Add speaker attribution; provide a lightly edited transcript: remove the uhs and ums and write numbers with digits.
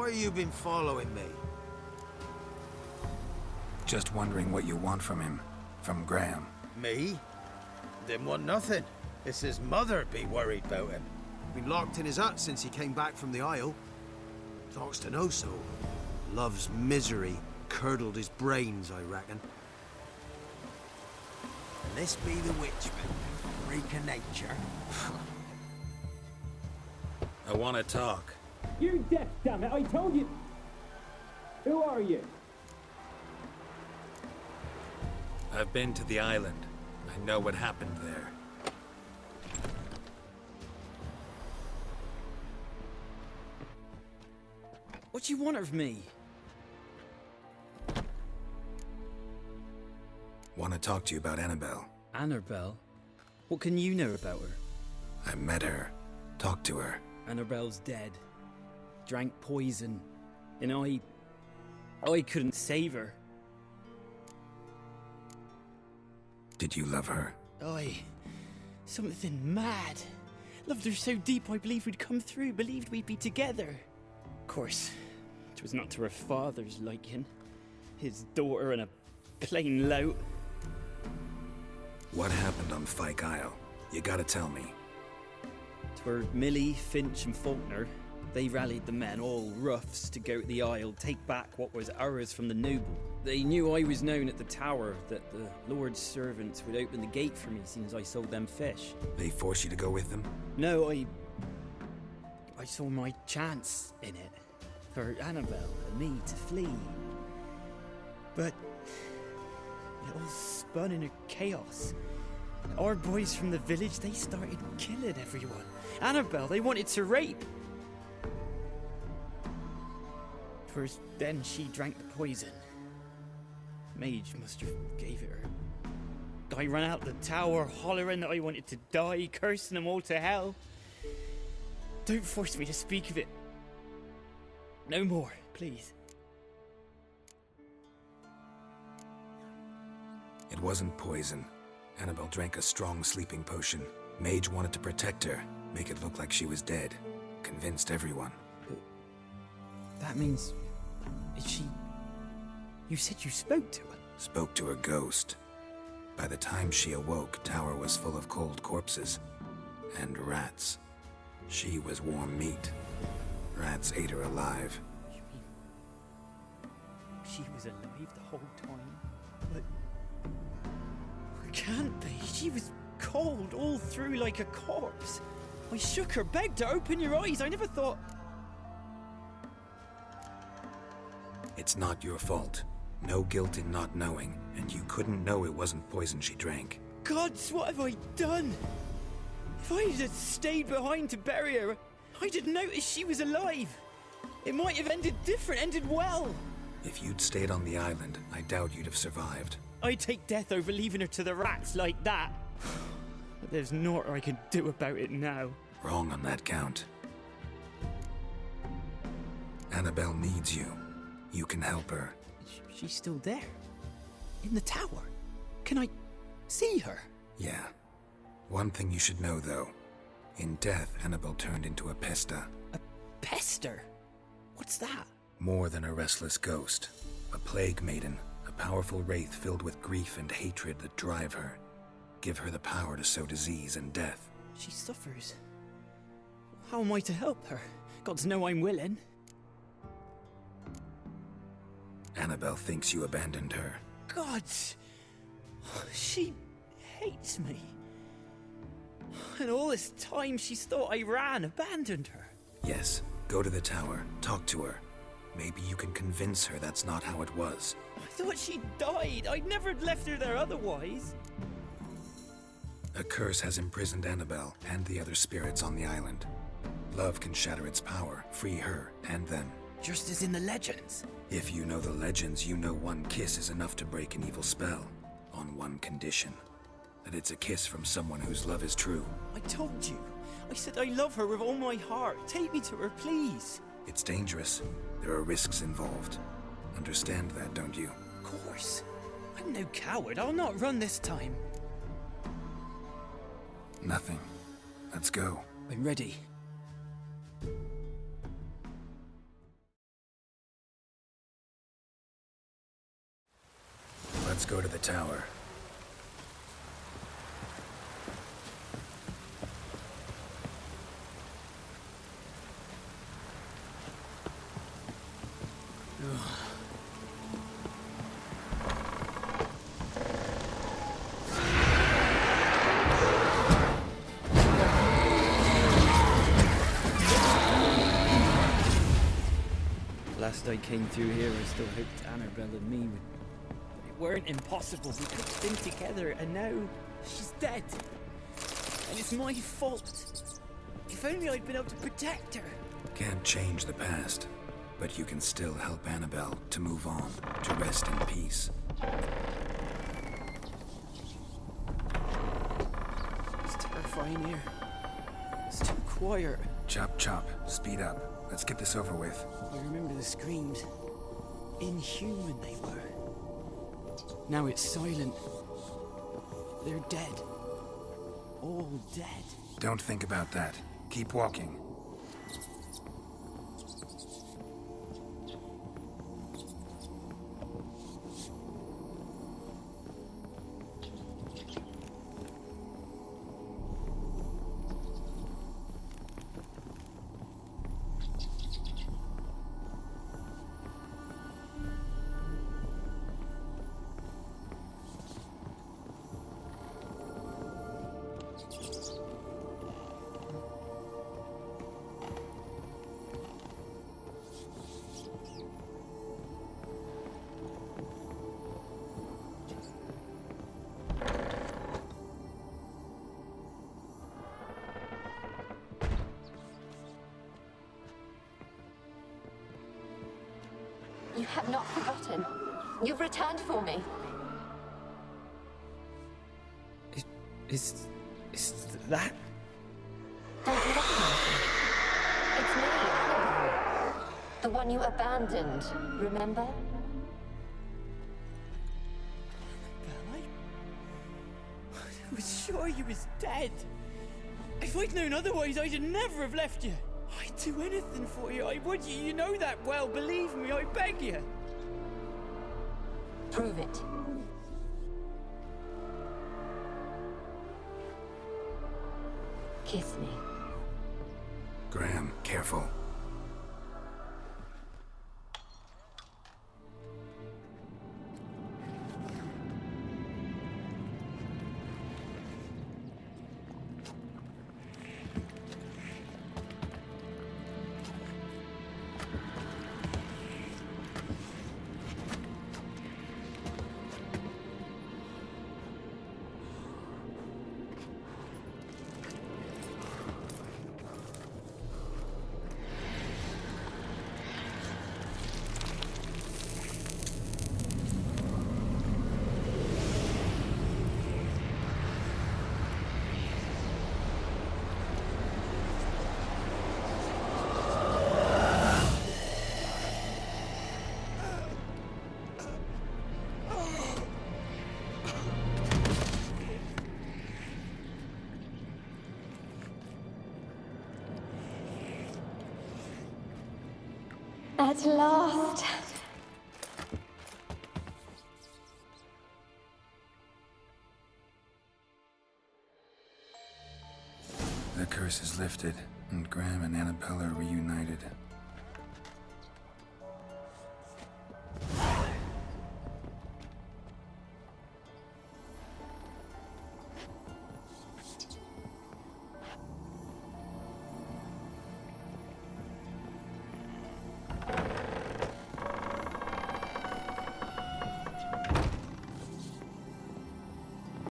Speaker 1: Why you been following me?
Speaker 2: Just wondering what you want from him. From Graham.
Speaker 1: Me? Didn't want nothing. It's his mother be worried about him. Been locked in his hut since he came back from the Isle. Talks to no soul. Love's misery curdled his brains, I reckon. And this be the witchman, freak of nature.
Speaker 3: I want to talk.
Speaker 4: You're deaf, damn it! I told you! Who are you?
Speaker 3: I've been to the island. I know what happened there.
Speaker 5: What do you want of me?
Speaker 2: Want to talk to you about Annabelle.
Speaker 5: Annabelle? What can you know about her?
Speaker 2: I met her. Talked to her.
Speaker 5: Annabelle's dead. Drank poison. And I couldn't save her.
Speaker 2: Did you love her?
Speaker 5: Something mad. Loved her so deep I believed we'd come through, believed we'd be together. Of course, it was not to her father's liking. His daughter and a plain lout.
Speaker 2: What happened on Fyke Isle? You gotta tell me.
Speaker 5: 'Twere Millie, Finch and Faulkner. They rallied the men, all roughs, to go to the Isle, take back what was ours from the noble. They knew I was known at the tower, that the Lord's servants would open the gate for me since I sold them fish.
Speaker 2: They force you to go with them?
Speaker 5: No, I saw my chance in it. For Annabelle and me to flee. But it all spun in a chaos. Our boys from the village, they started killing everyone. Annabelle, they wanted to rape. First, then she drank the poison. Mage must have gave it her. I ran out the tower, hollering that I wanted to die, cursing them all to hell. Don't force me to speak of it. No more, please.
Speaker 2: It wasn't poison. Annabelle drank a strong sleeping potion. Mage wanted to protect her, make it look like she was dead. Convinced everyone.
Speaker 5: That means... is she... You said you spoke to her?
Speaker 2: Spoke to her ghost. By the time she awoke, Tower was full of cold corpses. And rats. She was warm meat. Rats ate her alive.
Speaker 5: You mean... she was alive the whole time? But... it can't be. She was cold all through like a corpse. I shook her, begged her, open your eyes. I never thought...
Speaker 2: It's not your fault. No guilt in not knowing, and you couldn't know it wasn't poison she drank.
Speaker 5: Gods, what have I done? If I had stayed behind to bury her, I'd have noticed she was alive. It might have ended different, ended well.
Speaker 2: If you'd stayed on the island, I doubt you'd have survived.
Speaker 5: I'd take death over leaving her to the rats like that. But there's naught I can do about it now.
Speaker 2: Wrong on that count. Annabelle needs you. You can help her.
Speaker 5: She's still there. In the tower. Can I see her?
Speaker 2: Yeah. One thing you should know, though. In death, Annabelle turned into a pesta.
Speaker 5: A pester? What's that?
Speaker 2: More than a restless ghost. A plague maiden. A powerful wraith filled with grief and hatred that drive her. Give her the power to sow disease and death.
Speaker 5: She suffers. How am I to help her? Gods know I'm willing.
Speaker 2: Annabelle thinks you abandoned her.
Speaker 5: Gods! She hates me. And all this time she's thought I ran, abandoned her.
Speaker 2: Yes, go to the tower, talk to her. Maybe you can convince her that's not how it was.
Speaker 5: I thought she died. I'd never left her there otherwise.
Speaker 2: A curse has imprisoned Annabelle and the other spirits on the island. Love can shatter its power, free her and them.
Speaker 5: Just as in the legends.
Speaker 2: If you know the legends, you know one kiss is enough to break an evil spell. On one condition. That it's a kiss from someone whose love is true.
Speaker 5: I told you. I said I love her with all my heart. Take me to her, please.
Speaker 2: It's dangerous. There are risks involved. Understand that, don't you?
Speaker 5: Of course. I'm no coward. I'll not run this time.
Speaker 2: Nothing. Let's go.
Speaker 5: I'm ready.
Speaker 2: go to the tower.
Speaker 5: Last I came through here, I still hoped Annabelle and me would... It weren't impossible. We could have been together, and now she's dead. And it's my fault. If only I'd been able to protect her.
Speaker 2: Can't change the past, but you can still help Annabelle to move on, to rest in peace.
Speaker 5: It's terrifying here. It's too quiet.
Speaker 2: Chop chop, speed up. Let's get this over with.
Speaker 5: I remember the screams. Inhuman they were. Now it's silent. They're dead. All dead.
Speaker 2: Don't think about that. Keep walking.
Speaker 6: You have not forgotten. You've returned for me.
Speaker 5: Is that...
Speaker 6: Don't you recognize me? It's me, Annabelle. The one you abandoned, remember?
Speaker 5: I was sure you was dead. If I'd known otherwise, I'd never have left you. I'd do anything for you, I would. You know that well, believe me, I beg you.
Speaker 6: Prove it. Kiss me.
Speaker 2: Graham, careful.
Speaker 6: At last.
Speaker 2: The curse is lifted, and Graham and Annabelle are reunited.